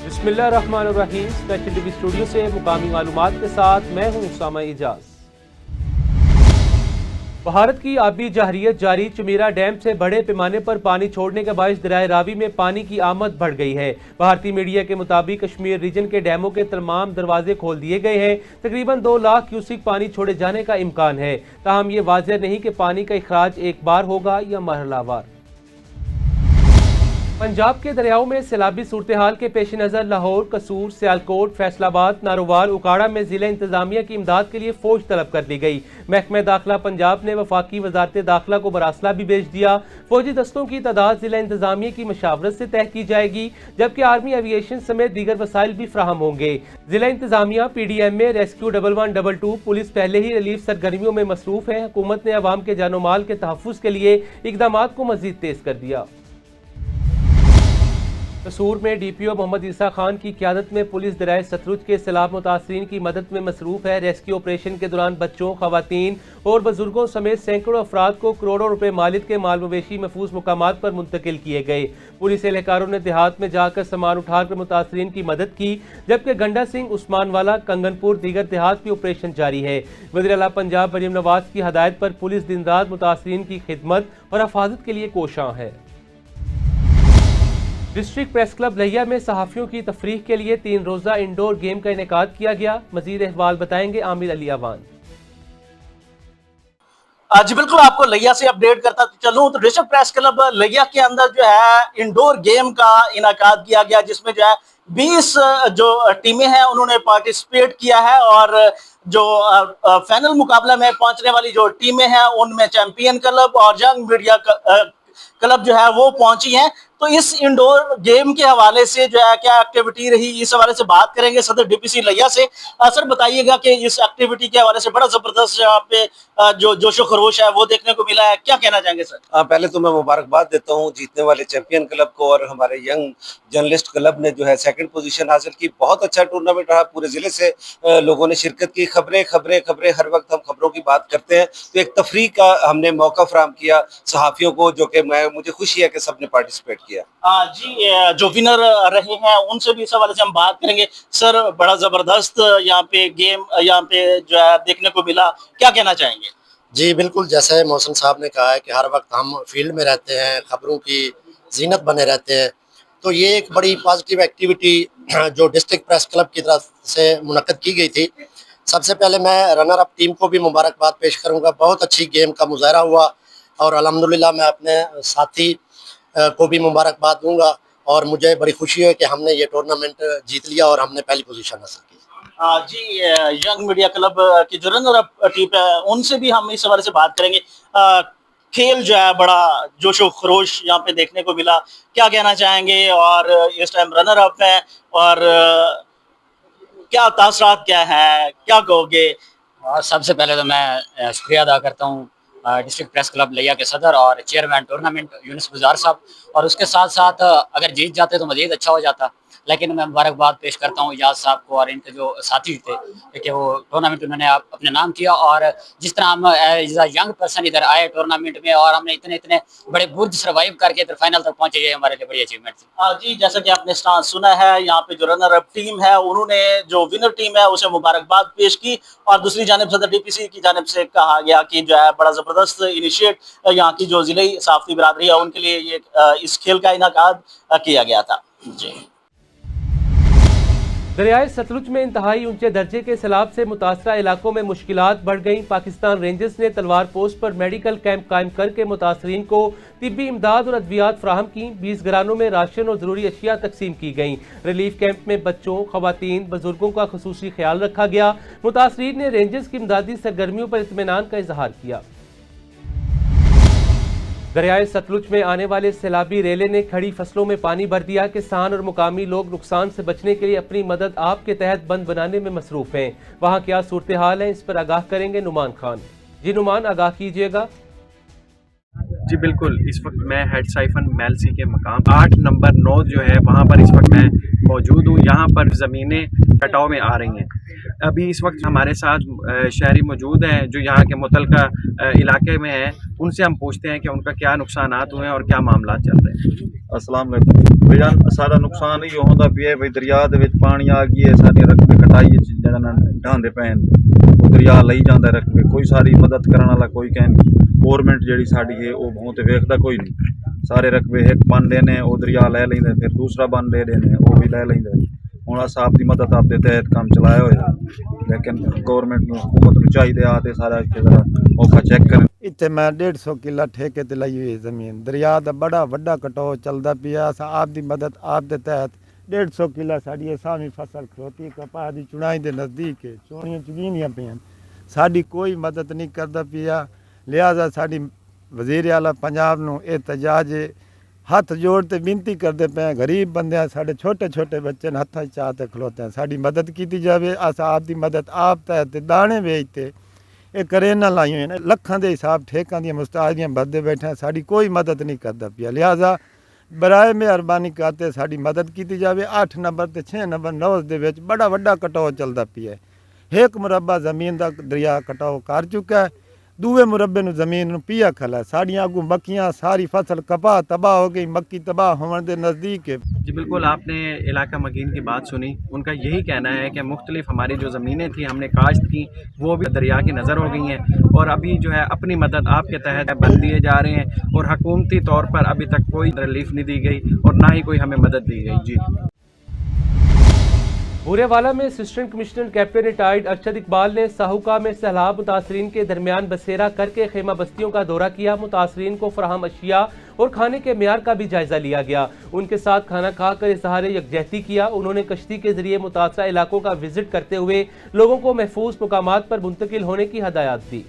बिस्मिल्लाहिर्रहमानिर्रहीम। Special TV studio से मुकामी मालूमात के साथ मैं हूं उसामा इजाज। भारत की आबी जहरियत जारी। चमीरा डैम से बड़े पैमाने पर पानी छोड़ने के बायस दरियाए रावी में पानी की आमद बढ़ गई है। भारतीय मीडिया के मुताबिक कश्मीर रीजन के डैमों के तमाम दरवाजे खोल दिए गए हैं। तकरीबन 2 लाख क्यूसिक पानी छोड़े जाने का इम्कान है। ताहम ये वाज़ेह नहीं कि पानी का इखराज एक बार होगा या मरहलावार। पंजाब के दरियाओं में सैलाबी सूरत हाल के पेश नज़र लाहौर, कसूर, सियालकोट, फैसलाबाद, नारोवाल, उकाड़ा में ज़िला इंतज़ामिया की इमदाद के लिए फ़ौज तलब कर दी गई। महकमा दाखिला पंजाब ने वफाकी वजारत दाखिला को मरासला भी भेज दिया। फौजी दस्तों की तादाद ज़िला इंतज़ामिया की मशावरत से तय की जाएगी, जबकि आर्मी एविएशन समेत दीगर वसाइल भी फ्राहम होंगे। ज़िला इंतज़ामिया, PDMA, रेस्क्यू 1112 पुलिस पहले ही रिलीफ सरगर्मियों में मसरूफ़ है। हुकूमत ने अवाम के जानो माल के तहफ़्फ़ुज़ के लिए इक़दामात को मज़ीद तेज़ कर दिया। कसूर में DPO मोहम्मद ईसा खान की क़यादत में पुलिस दरियाए सतलुज के सैलाब मुतासरीन की मदद में मसरूफ़ है। रेस्क्यू ऑपरेशन के दौरान बच्चों, ख़वातीन और बुजुर्गों समेत सैकड़ों अफराद को करोड़ों रुपए मालिक के माल मवेशी महफूज मुकामात पर मुंतकिल किए गए। पुलिस एहलकारों ने देहात में जाकर सामान उठाकर मुतासरीन की मदद की, जबकि गंडा सिंह, उस्मानवाला, कंगनपुर, दीगर देहात में ऑपरेशन जारी है। वज़ीर आला पंजाब मरियम नवाज की हदायत पर पुलिस दिन रात मुतासरीन की खिदमत और हिफाजत के लिए कोशां है। डिस्ट्रिक्ट प्रेस क्लब लहिया में सहाफ़ियों की तफरीह के लिए 3 रोज़ा इंडोर गेम का इनेकाद किया गया। मज़ीद अहवाल बताएंगे आमिर अली अवान। जी बिल्कुल, आपको लहिया से अपडेट करता चलूं तो डिस्ट्रिक्ट प्रेस क्लब लहिया के अंदर जो है इंडोर गेम का इनेकाद किया गया, जिसमें जो है 20 जो टीमें हैं उन्होंने पार्टिसिपेट किया है और जो फाइनल मुकाबला में पहुंचने वाली जो टीमें हैं उनमें चैंपियन क्लब और यंग मीडिया क्लब जो है वो पहुंची हैं। तो इस इंडोर गेम के हवाले से जो है क्या एक्टिविटी रही, इस हवाले से बात करेंगे सदर DPC लहिया से। सर बताइएगा कि इस एक्टिविटी के हवाले से बड़ा जबरदस्त यहाँ पे जो जोशो खरोश है वो देखने को मिला है, क्या कहना चाहेंगे सर? पहले तो मैं मुबारकबाद देता हूँ जीतने वाले चैंपियन क्लब को, और हमारे यंग जर्नलिस्ट क्लब ने जो है 2nd पोजीशन हासिल की। बहुत अच्छा टूर्नामेंट रहा, पूरे जिले से लोगों ने शिरकत की। खबरें हर वक्त हम खबरों की बात करते हैं, तो एक तफरीह का हमने मौका फराहम किया सहाफ़ियों को, जो कि मुझे खुशी है कि सबने पार्टिसिपेट किया। जी, जो विनर रहे हैं उनसे भी इस हवाले से हम बात करेंगे। सर बड़ा जबरदस्त यहाँ पे गेम यहाँ पे जो है देखने को मिला, क्या कहना चाहेंगे? जी बिल्कुल, जैसे मौसम साहब ने कहा है कि हर वक्त हम फील्ड में रहते हैं, खबरों की जीनत बने रहते हैं, तो ये एक बड़ी पॉजिटिव एक्टिविटी जो डिस्ट्रिक्ट प्रेस क्लब की तरफ से मुनक्कद की गई थी। सबसे पहले मैं रनर अप टीम को भी मुबारकबाद पेश करूंगा। बहुत अच्छी गेम का मुजाहरा हुआ और अल्हम्दुलिल्लाह मैं अपने साथी को भी मुबारकबाद दूंगा और मुझे बड़ी खुशी है कि हमने ये टूर्नामेंट जीत लिया और हमने पहली पोजीशन हासिल की। जी, यंग मीडिया क्लब की जो रनर अप टीम है उनसे भी हम इस हवाले से बात करेंगे। खेल जो है बड़ा जोशो खरोश यहाँ पे देखने को मिला, क्या कहना चाहेंगे? और इस टाइम रनर अप है और क्या तासरात क्या है, क्या कहोगे? सबसे पहले तो मैं शुक्रिया अदा करता हूँ डिस्ट्रिक्ट प्रेस क्लब लहिया के सदर और चेयरमैन टूर्नामेंट यूनुस गुजार साहब, और उसके साथ साथ अगर जीत जाते तो मज़ीद अच्छा हो जाता। लेकिन मैं मुबारकबाद पेश करता हूँ इजाज़ साहब को और इनके जो साथी थे कि वो टूर्नामेंट उन्होंने अपने नाम किया, और जिस तरह हम एज अ यंग पर्सन इधर आए टूर्नामेंट में और हमने इतने बड़े बुर्ज सर्वाइव करके इधर फाइनल तक पहुंचे, ये हमारे लिए बड़ी अचीवमेंट थी। जी, जैसा कि आपने सुना है यहाँ पे जो रनर अप टीम है उन्होंने जो विनर टीम है उसे मुबारकबाद पेश की, और दूसरी जानिब सदर DPC की जानिब से कहा गया कि जो है बड़ा जबरदस्त इनिशिएट यहाँ की जो जिले सहाफ़ी बिरादरी है उनके लिए ये इस खेल का इनेकाद किया गया था। जी, दरियाए सतलुज में इंतहाई ऊंचे दर्जे के सैलाब से मुतासरा इलाकों में मुश्किलात बढ़ गईं। पाकिस्तान रेंजर्स ने तलवार पोस्ट पर मेडिकल कैंप कायम करके मुतासरीन को तिब्बी इमदाद और अद्वियात फ्राहम की। 20 घरानों में राशन और ज़रूरी अशिया तकसीम की गईं। रिलीफ कैंप में बच्चों, ख़वातीन, बुजुर्गों का खुसूसी ख्याल रखा गया। मुतासरीन ने रेंजर्स की इमदादी सरगर्मियों पर इत्मीनान का इजहार किया। दरियाए सतलुज में आने वाले सैलाबी रेले ने खड़ी फसलों में पानी भर दिया। किसान और मुकामी लोग नुकसान से बचने के लिए अपनी मदद आप के तहत बंद बनाने में मसरूफ हैं। वहाँ क्या सूरत हाल है, इस पर आगाह करेंगे नुमान खान। जी नुमान, आगाह कीजिएगा। जी बिल्कुल, इस वक्त मैं हेड साइफन मेलसी के मकाम 8 नंबर 9 जो है वहाँ पर इस वक्त मैं मौजूद हूँ। यहाँ पर ज़मीनें कटाव में आ रही हैं। अभी इस वक्त हमारे साथ शहरी मौजूद हैं जो यहाँ के मुतलका इलाके में हैं, उनसे हम पूछते हैं कि उनका क्या नुकसानात हुए हैं और क्या मामला चल रहे हैं। अस्सलाम वालेकुम भाईजान, सारा नुकसान ही होंदा पिया भाई, दरिया दे विच पानी आ गई है, सारे रकबे कटाई जेड़ा ढांदे पे वो दरिया लई जांदा रकबे, कोई सारी मदद करन वाला कोई कहन, गवर्नमेंट जेड़ी साडी है वो बहुत वेखदा कोई नहीं, सारे रकबे एक बन लेने वो दरिया लै लैंदा, फिर दूसरा बन ले लेने वो भी लै लैंदा। हुण अस आप दी मदद आप दे तहत काम चलाया होया, लेकिन गवर्नमेंट नूं हुकूमत नूं चाहिए आ सारा जरा मौका चेक करें। इत्थे मैं 150 किला ठेके ते लाई हुई जमीन, दरिया दा बड़ा वड्डा कटाव चलदा पिया, अस आप दी मदद आप दे तहत 150 किला साडी सामी फसल खलोती कपाह दी चुनाई दे नज़दीक है, चोणियां चुगीनियां पियां, साडी कोई मदद नहीं करदा पिया। लिहाजा साडी वज़ीर आला पंजाब नूं एहतजाज हथ जोड़ ते विनती करते पे, गरीब बंदे साढ़े छोटे छोटे बच्चे ने हथा चाहते खलोते हैं, साड़ी मदद की जाए। अस आप दी मदद आप तहत दाने बेचते ये करेना लाई हुई ने लखां के हिसाब ठेकों दी मुस्तादियाँ भरते बैठे हैं, साड़ी कोई मदद नहीं करता पिया। लिहाजा बराए मेहरबानी करते साड़ी मदद की जाए। 8 नंबर ते 6 नंबर नौज दे विच बड़ा वड्डा कटाव चलता पिया, 1 मुरब्बा जमीन का दरिया कटाव कर चुका है, दूए मुरब्बे नूं जमीन नूं पिया खला, साड़ियाँ अगू मक्कियाँ सारी फसल कपाह तबाह हो गई, मक्की तबाह होने के नज़दीक है। जी बिल्कुल, आपने इलाका मकीन की बात सुनी, उनका यही कहना है कि मुख्तलिफ हमारी जो ज़मीनें थी हमने काश्त की वो भी दरिया की नज़र हो गई हैं, और अभी जो है अपनी मदद आपके तहत बन दिए जा रहे हैं, और हुकूमती तौर पर अभी तक कोई रिलीफ नहीं दी गई और ना ही कोई हमें मदद दी गई। जी बुरेवाला में assistant commissioner captain retired Arshad Iqbal ने साहुका में सैलाब मुतासरीन के दरमियान बसेरा करके खेमा बस्तियों का दौरा किया। मुतासरीन को फराहम अशिया और खाने के मेयार का भी जायजा लिया गया, उनके साथ खाना खाकर इजहार यकजहती किया। उन्होंने कश्ती के जरिए मुतासरा इलाकों का विजिट करते हुए लोगों को महफूज मुकामात पर मुंतकिल होने की हदायत दी।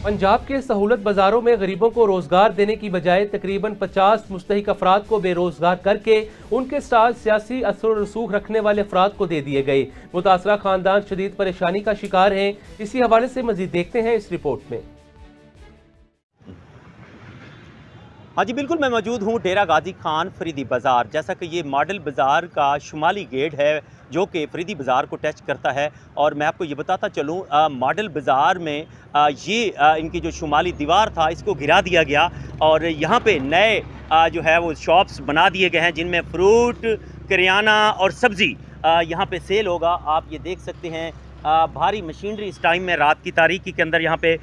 पंजाब के सहूलत बाजारों में गरीबों को रोजगार देने की बजाय तकरीबन 50 मुस्तहिक अफराद को बेरोजगार करके उनके साथ सियासी असर रसूख रखने वाले अफराद को दे दिए गए। मुतासरा खानदान शदीद परेशानी का शिकार हैं। इसी हवाले से मजीद देखते हैं इस रिपोर्ट में। हाँ जी बिल्कुल, मैं मौजूद हूँ डेरा गाजी खान फरीदी बाज़ार। जैसा कि ये मॉडल बाज़ार का शुमाली गेट है जो कि फरीदी बाज़ार को टच करता है, और मैं आपको ये बताता चलूँ मॉडल बाज़ार में इनकी जो शुमाली दीवार था इसको गिरा दिया गया, और यहाँ पे नए जो है वो शॉप्स बना दिए गए हैं जिनमें फ्रूट, करियाना और सब्ज़ी यहाँ पे सेल होगा। आप ये देख सकते हैं भारी मशीनरी इस टाइम में रात की तारीकी के अंदर यहाँ पे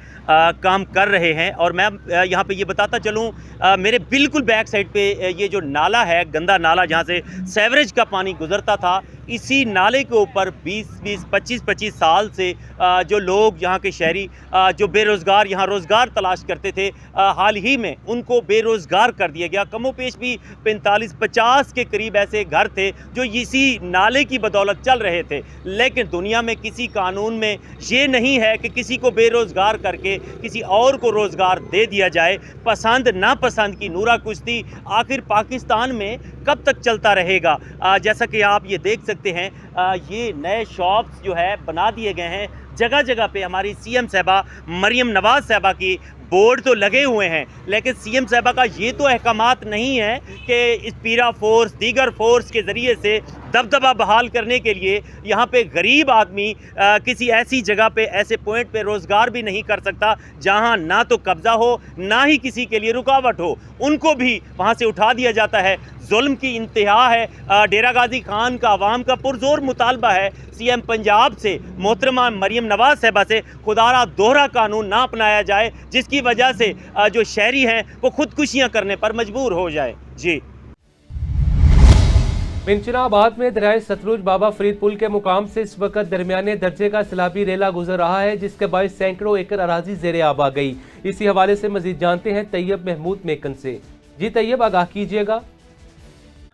काम कर रहे हैं। और मैं यहाँ पे ये बताता चलूँ, मेरे बिल्कुल बैक साइड पे ये जो नाला है, गंदा नाला जहाँ से सेवरेज का पानी गुजरता था, इसी नाले के ऊपर 20-20, 25-25 साल से जो लोग यहाँ के शहरी जो बेरोज़गार यहाँ रोज़गार तलाश करते थे, हाल ही में उनको बेरोज़गार कर दिया गया। कमोपेश भी 45-50 के करीब ऐसे घर थे जो इसी नाले की बदौलत चल रहे थे। लेकिन दुनिया में किसी कानून में ये नहीं है कि किसी को बेरोज़गार करके किसी और को रोज़गार दे दिया जाए। पसंद नापसंद की नूरा कुश्ती आखिर पाकिस्तान में कब तक चलता रहेगा? जैसा कि आप ये देख सकते हैं, ये नए शॉप्स जो है बना दिए गए हैं जगह जगह पे। हमारी सीएम साहबा मरियम नवाज़ साहबा की बोर्ड तो लगे हुए हैं, लेकिन सीएम साहबा का ये तो अहकामात नहीं है कि इस पीरा फोर्स दीगर फोर्स के ज़रिए से दबदबा बहाल करने के लिए यहाँ पे गरीब आदमी किसी ऐसी जगह पे, ऐसे पॉइंट पे रोज़गार भी नहीं कर सकता जहाँ ना तो कब्ज़ा हो ना ही किसी के लिए रुकावट हो। उनको भी वहाँ से उठा दिया जाता है। जुल्म की इंतहा है। डेरा गाजी खान का आवाम का पुरजोर मुतालबा है सीएम पंजाब से, मोहतरमा मरियम नवाज़ साहबा से, खुदारा दोहरा कानून ना अपनाया जाए जिसकी वजह से जो शहरी हैं वो खुदकुशियाँ करने पर मजबूर हो जाए। जी पिंचनाबाद में दरियाए सतलुज बाबा फरीद पुल के मुकाम से इस वक्त दरमियाने दर्जे का सैलाबी रेला गुजर रहा है, जिसके बायस सैकड़ों एकड़ अराजी ज़ेरे आब आ गई। इसी हवाले से मजीद जानते हैं तैयब महमूद मेकन से। जी तैयब, आगाह कीजिएगा।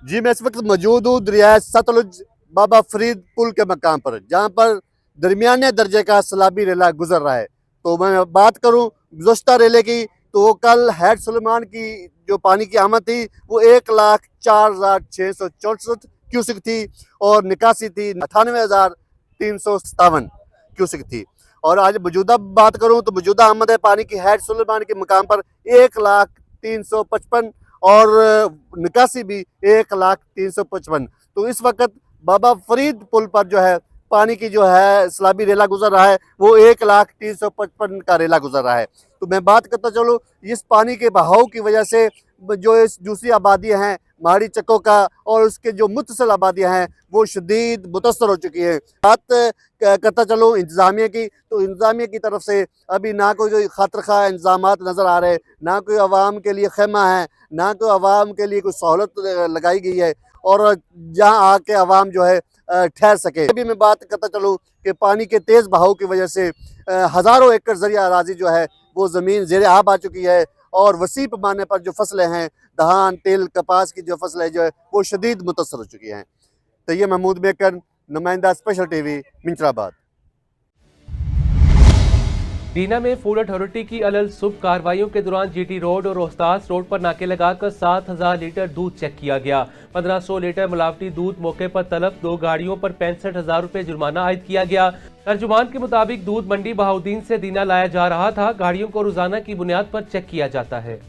जी मैं इस वक्त मौजूद हूँ दरियाए सतलुज बाबा फरीद पुल के मकाम पर, जहाँ पर दरमियाने दर्जे का सैलाबी रेला गुजर रहा है। तो मैं बात करूँ गुज़श्ता रेले की, तो कल हैड सुलेमान की जो पानी की आमद थी वो 1,04,664 क्यूसिक थी और निकासी थी 98,357 क्यूसिक थी। और आज मौजूदा बात करूं तो मौजूदा आमद है पानी की हैड सुलेमान के मकाम पर 1,03,55 और निकासी भी 1,03,55। तो इस वक्त बाबा फरीद पुल पर जो है पानी की जो है सैलाबी रेला गुजर रहा है, वो 1,355 का रेला गुजर रहा है। तो मैं बात करता चलूँ, इस पानी के बहाव की वजह से जो इस दूसरी आबादियाँ हैं माड़ी चक्को का और उसके जो मुतसल आबादियाँ हैं वो शदीद मुतासर हो चुकी हैं। बात करता चलूँ इंतज़ामिया की, तो इंतज़ामिया की तरफ से अभी ना कोई खातिर खा इंतज़ामात नज़र आ रहे, ना कोई आवाम के लिए खेमा है, ना कोई आवाम के लिए कोई सहूलत लगाई गई है और जहाँ आके आवाम जो है ठहर सके। अभी मैं बात करता चलूँ कि पानी के तेज़ बहाव की वजह से हज़ारों एकड़ ज़रिया अराज़ी जो है वो ज़मीन ज़ेर आब आ चुकी है और वसी पैमाने पर जो फसलें हैं, धान, तिल, कपास की जो फसलें जो है वो शदीद मुतासर हो चुकी हैं। तैयब महमूद मेकर, नुमाइंदा स्पेशल टीवी, मिंचराबाद। दीना में फूड अथॉरिटी की अलल सुबह कार्रवाइयों के दौरान जीटी रोड और रोहतास रोड पर नाके लगाकर 7,000 लीटर दूध चेक किया गया। 1,500 लीटर मिलावटी दूध मौके पर तलब, 2 गाड़ियों पर 65,000 रुपये जुर्माना आयद किया गया। तर्जुमान के मुताबिक दूध मंडी बहाउद्दीन से दीना लाया जा रहा था। गाड़ियों को रोजाना की बुनियाद पर चेक किया जाता है।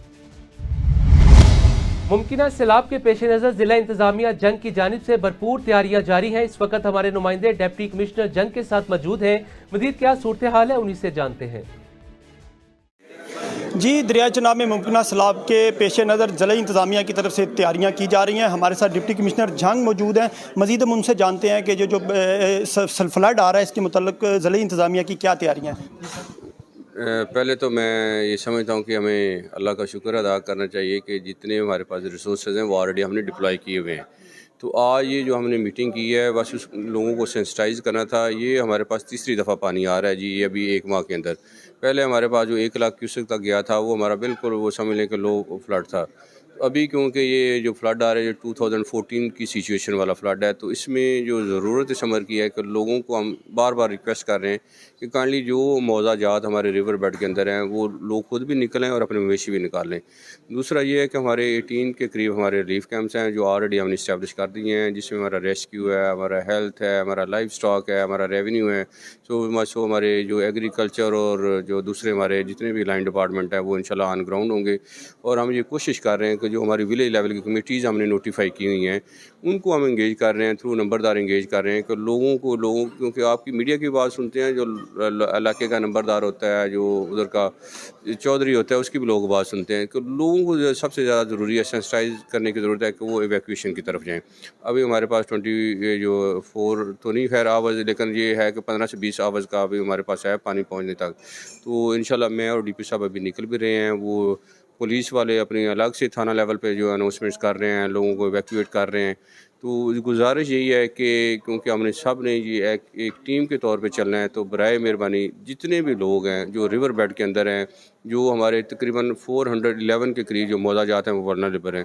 मुमकिना सैलाब के पेश नज़र जिला इंतजामिया जंग की जानिब से भरपूर तैयारियां जारी हैं। इस वक्त हमारे नुमाइंदे डिप्टी कमिश्नर जंग के साथ मौजूद हैं। मजीद क्या सूरत हाल है उन्हीं से जानते हैं। जी, दरिया चनाब में मुमकिना सैलाब के पेश नज़र ज़िला इंतज़ामिया की तरफ से तैयारियां की जा रही हैं। हमारे साथ डिप्टी कमिश्नर जंग मौजूद हैं। मज़ीद हम उनसे जानते हैं कि जो फ्लड आ रहा है इसके मुतल्लिक ज़िला इंतज़ामिया की क्या तैयारियां हैं। पहले तो मैं ये समझता हूँ कि हमें अल्लाह का शुक्र अदा करना चाहिए कि जितने हमारे पास रिसोर्सेज हैं वो ऑलरेडी हमने डिप्लॉय किए हुए हैं। तो आज ये जो हमने मीटिंग की है बस उस लोगों को सेंसिटाइज़ करना था। ये हमारे पास तीसरी दफ़ा पानी आ रहा है जी, ये अभी 1 माह के अंदर। पहले हमारे पास जो 1 लाख क्यूसेक तक गया था वो हमारा बिल्कुल वो समझ लें कि लो फ्लड था। अभी क्योंकि ये जो फ्लड आ रहा है, जो 2014 की सिचुएशन वाला फ्लड है, तो इसमें जो ज़रूरत समर की है कि लोगों को हम बार बार रिक्वेस्ट कर रहे हैं कि काइंडली जो मौजा जात हमारे रिवर बेड के अंदर हैं वो लोग खुद भी निकलें और अपने मवेशी भी निकालें। दूसरा ये है कि हमारे 18 के करीब हमारे रिलीफ कैंप्स हैं जो ऑलरेडी हमने इस्टेब्लिश कर दिए हैं, जिसमें हमारा रेस्क्यू है, हमारा हेल्थ है, हमारा लाइफ स्टॉक है, हमारा रेवेन्यू है। सो हमारे जो एग्रीकल्चर और जो दूसरे हमारे जितने भी लाइन डिपार्टमेंट है वो इंशाल्लाह ऑन ग्राउंड होंगे। और हम ये कोशिश कर रहे हैं कि जो हमारी विलेज लेवल की कमेटीज़ हमने नोटिफाई की हुई हैं उनको हम इंगेज कर रहे हैं, थ्रू नंबरदार इंगेज कर रहे हैं कि लोगों क्योंकि आपकी मीडिया की बात सुनते हैं, जो इलाके का नंबरदार होता है, जो उधर का चौधरी होता है, उसकी भी लोग बात सुनते हैं कि लोगों को सबसे ज़्यादा ज़रूरी है सेंसिटाइज करने की ज़रूरत है कि वो एवैक्यूएशन की तरफ जाएँ। अभी हमारे पास 24 तो नहीं खैर आवर्स, लेकिन ये है कि 15 से 20 आवर्स का अभी हमारे पास है पानी पहुँचने तक। तो इंशाल्लाह मैं और DP साहब अभी निकल भी रहे हैं। वो पुलिस वाले अपनी अलग से थाना लेवल पे जो अनाउंसमेंट्स कर रहे हैं, लोगों को इवैक्यूएट कर रहे हैं। तो गुजारिश यही है कि क्योंकि हमने सब ने ये एक टीम के तौर पे चलना है, तो बराए मेहरबानी जितने भी लोग हैं जो रिवर बेड के अंदर हैं, जो हमारे तकरीबन 411 के करीब जो मौजा जाते हैं वो वल्नरेबल हैं,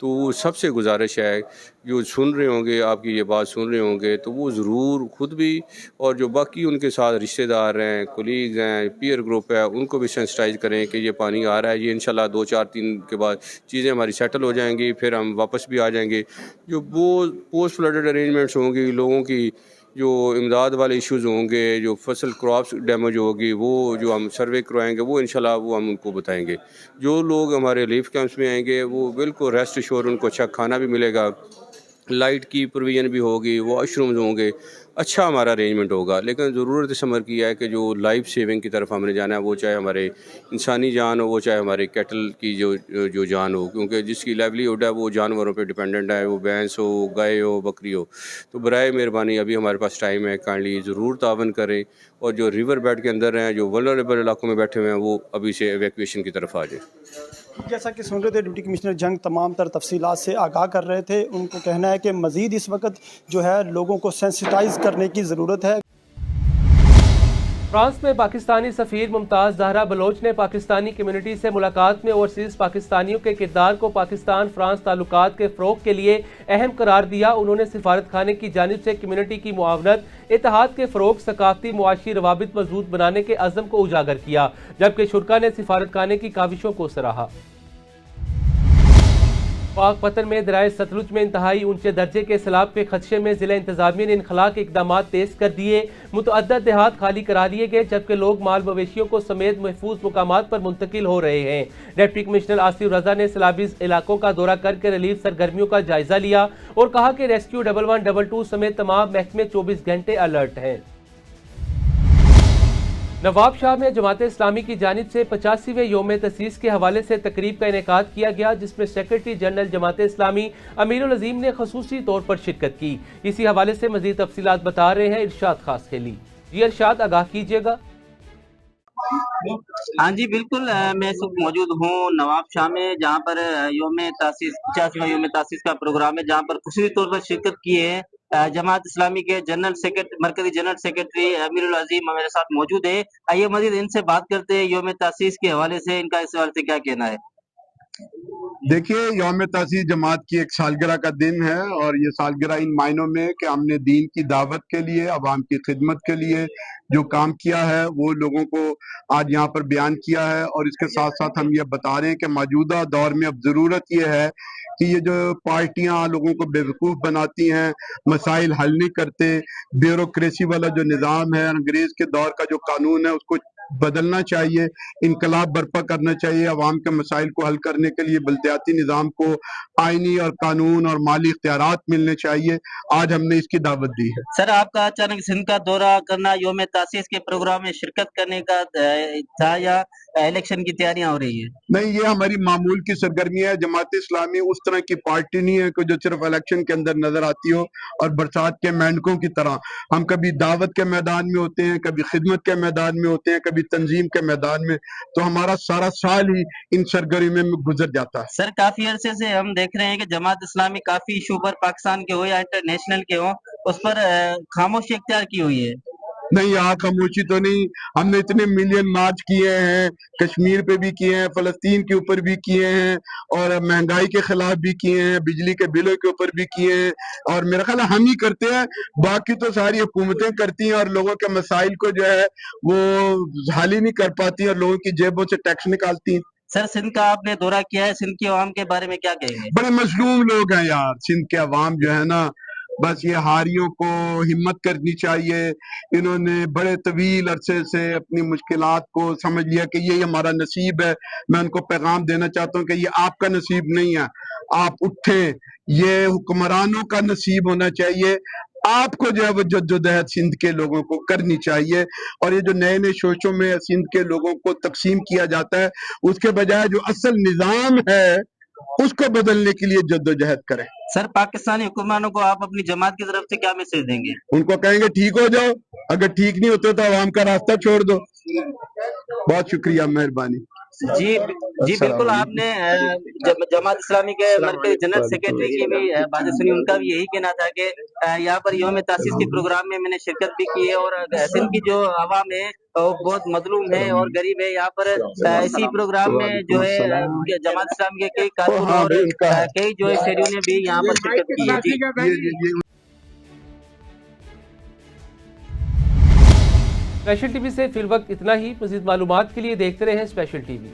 तो सबसे गुजारिश है जो सुन रहे होंगे, आपकी ये बात सुन रहे होंगे, तो वो ज़रूर खुद भी और जो बाकी उनके साथ रिश्तेदार हैं, कोलीग्स हैं, पीयर ग्रुप है, उनको भी सेंसिटाइज करें कि ये पानी आ रहा है। ये इंशाल्लाह 2, 4, 3 के बाद चीज़ें हमारी सेटल हो जाएंगी, फिर हम वापस भी आ जाएंगे। जो वो पोस्ट फ्लडेड अरेंजमेंट्स होंगी, लोगों की जो इमदाद वाले इश्यूज़ होंगे, जो फसल क्रॉप्स डैमेज होगी, वो जो हम सर्वे करवाएंगे वो इंशाल्लाह वो हम उनको बताएंगे। जो लोग हमारे रिलीफ कैंप्स में आएंगे वो बिल्कुल रेस्ट एश्योर, उनको अच्छा खाना भी मिलेगा, लाइट की प्रोविज़न भी होगी, वॉशरूम्स होंगे, अच्छा हमारा अरेंजमेंट होगा। लेकिन ज़रूरत समर की है कि जो लाइफ सेविंग की तरफ हमने जाना है, वो चाहे हमारे इंसानी जान हो, वो चाहे हमारे कैटल की जो जान हो, क्योंकि जिसकी लाइवलीहुड है वो जानवरों पे डिपेंडेंट है, वो भैंस हो, गाय हो, बकरी हो। तो बराए मेहरबानी अभी हमारे पास टाइम है, काइंडली ज़रूर तावन करें और जो रिवर बेड के अंदर हैं, जो वल्नरेबल इलाकों में बैठे हुए हैं, वो अभी से एवैक्यूएशन की तरफ आ जाए। जैसा कि सुन रहे थे, डिप्टी कमिश्नर जंग तमाम तर तफसीलात से आगाह कर रहे थे। उनको कहना है कि मज़ीद इस वक्त जो है लोगों को सेंसिटाइज़ करने की ज़रूरत है। फ्रांस में पाकिस्तानी सफ़ीर मुमताज़ ज़हरा बलोच ने पाकिस्तानी कम्युनिटी से मुलाकात में ओवरसीज़ पाकिस्तानियों के किरदार को पाकिस्तान फ्रांस ताल्लुकात के फ़रोग़ के लिए अहम करार दिया। उन्होंने सिफारत खाने की जानिब से कम्युनिटी की मुआवनत, इत्तेहाद के फ़रोग़, सकाफ़ती मुआशी रवाबित मज़बूत बनाने के अज़्म को उजागर किया, जबकि शुरका ने सिफारत खाने की काविशों को सराहा। पाकपतन में दरियाए सतलुज में इंतहाई ऊंचे दर्जे के सैलाब के खदशे में जिला इंतजामिया ने इनखला के इकदाम तेज कर दिए। मुतअद्दिद देहात खाली करा लिए गए, जबकि लोग माल मवेशियों को समेत महफूज मुकामात पर मुंतकिल हो रहे हैं। डिप्टी कमिश्नर आसिफ रजा ने सैलाबी इलाकों का दौरा करके रिलीफ सरगर्मियों का जायजा लिया और कहा कि रेस्क्यू 1112 समेत तमाम महकमे 24 घंटे अलर्ट हैं। नवाब शाह में जमात इस्लामी की जानिब से 85वें योम तसीस के हवाले से तकरीब का इनेकाद किया गया, जिसमें सेक्रेटरी जनरल जमात इस्लामी अमीरुल अजीम ने खसूसी तौर पर शिरकत की। इसी हवाले से मजीद तफसीलात बता रहे हैं इरशाद खास खेली। जी इरशाद, आगाह कीजिएगा। हाँ जी बिल्कुल, मैं इस वक्त मौजूद हूँ नवाब शाह में, जहाँ पर योम तासीस 85वां योम तासीस का प्रोग्राम है, जहाँ पर खुसूसी तौर पर शिरकत किए हैं जमात इस्लामी के जनरल सेक्रेटरी, मरकजी जनरल सेक्रेटरी अमीरुल अजीम मेरे साथ मौजूद है। आइए मजीद इनसे बात करते हैं योम तासीस के हवाले से, इनका इस हवाले से क्या कहना है। देखिए, यौम तासीस जमात की एक सालगिरह का दिन है और ये सालगिरह इन मायनों में कि हमने दीन की दावत के लिए, अवाम की खिदमत के लिए जो काम किया है वो लोगों को आज यहाँ पर बयान किया है। और इसके साथ साथ हम ये बता रहे हैं कि मौजूदा दौर में अब ज़रूरत ये है कि ये जो पार्टियां लोगों को बेवकूफ़ बनाती हैं, मसाइल हल नहीं करते, ब्यूरोक्रेसी वाला जो निज़ाम है, अंग्रेज़ के दौर का जो कानून है उसको बदलना चाहिए, इनकलाब बर्पा करना चाहिए। अवाम के मसाइल को हल करने के लिए बल्दियाती निज़ाम को आइनी और कानून और माली इख्तियारात मिलने चाहिए। आज हमने इसकी दावत दी है। सर, आपका अचानक सिंध का दौरा करना योम तासीस के प्रोग्राम में शिरकत करने का था या इलेक्शन की तैयारियां हो रही है? नहीं, ये हमारी मामूल की सरगर्मी है। जमात इस्लामी उस तरह की पार्टी नहीं है कि जो सिर्फ इलेक्शन के अंदर नजर आती हो और बरसात के मेंढकों की तरह। हम कभी दावत के मैदान में होते हैं, कभी खिदमत के मैदान में होते हैं, कभी तंजीम के मैदान में, तो हमारा सारा साल ही इन सरगर्मियों में गुजर जाता है। सर, काफी अरसे से हम देख रहे हैं कि जमात इस्लामी काफी इशू पर, पाकिस्तान के हो या इंटरनेशनल के हो, उस पर खामोशी इख्तियार की हुई है। नहीं, यहाँ खामोशी तो नहीं। हमने इतने मिलियन मार्च किए हैं, कश्मीर पे भी किए हैं, फलस्तीन के ऊपर भी किए हैं, और महंगाई के खिलाफ भी किए हैं, बिजली के बिलों के ऊपर भी किए हैं, और मेरा ख्याल हम ही करते हैं। बाकी तो सारी हुकूमतें करती हैं और लोगों के मसाइल को जो है वो हल ही नहीं कर पाती और लोगों की जेबों से टैक्स निकालती हैं। सर, सिंध का आपने दौरा किया है, सिंध के अवाम के बारे में क्या कहेंगे? बड़े मजलूम लोग हैं यार सिंध के अवाम जो है ना, बस ये हारियों को हिम्मत करनी चाहिए। इन्होंने बड़े तवील अरसे से अपनी मुश्किलात को समझ लिया कि ये हमारा नसीब है। मैं उनको पैगाम देना चाहता हूँ कि ये आपका नसीब नहीं है, आप उठे, ये हुक्मरानों का नसीब होना चाहिए। आपको जो है वो जद्दोजहद सिंध के लोगों को करनी चाहिए, और ये जो नए नए शोशों में सिंध के लोगों को तकसीम किया जाता है, उसके बजाय जो असल निज़ाम है उसको बदलने के लिए जद्दोजहद करें। सर, पाकिस्तानी हुक्मरानों को आप अपनी जमात की तरफ से क्या मैसेज देंगे? उनको कहेंगे ठीक हो जाओ, अगर ठीक नहीं होते तो आवाम का रास्ता छोड़ दो। बहुत शुक्रिया, मेहरबानी। जी बिल्कुल, आपने जमात इस्लामी के मरकजी जनरल सेक्रेटरी की भी बातें सुनी, उनका भी यही कहना था कि यहाँ पर योम तासीस के प्रोग्राम में मैंने शिरकत भी की है और सिंध की जो आवाम है वो बहुत मजलूम है और गरीब है। यहाँ पर इसी प्रोग्राम में जो है जमात इस्लामी के कई कारकुन और कई जो है शहरियों ने भी यहाँ पर शिरकत की है। स्पेशल टीवी से फिल वक्त इतना ही। मज़ीद मालूमात के लिए देखते रहें स्पेशल टीवी।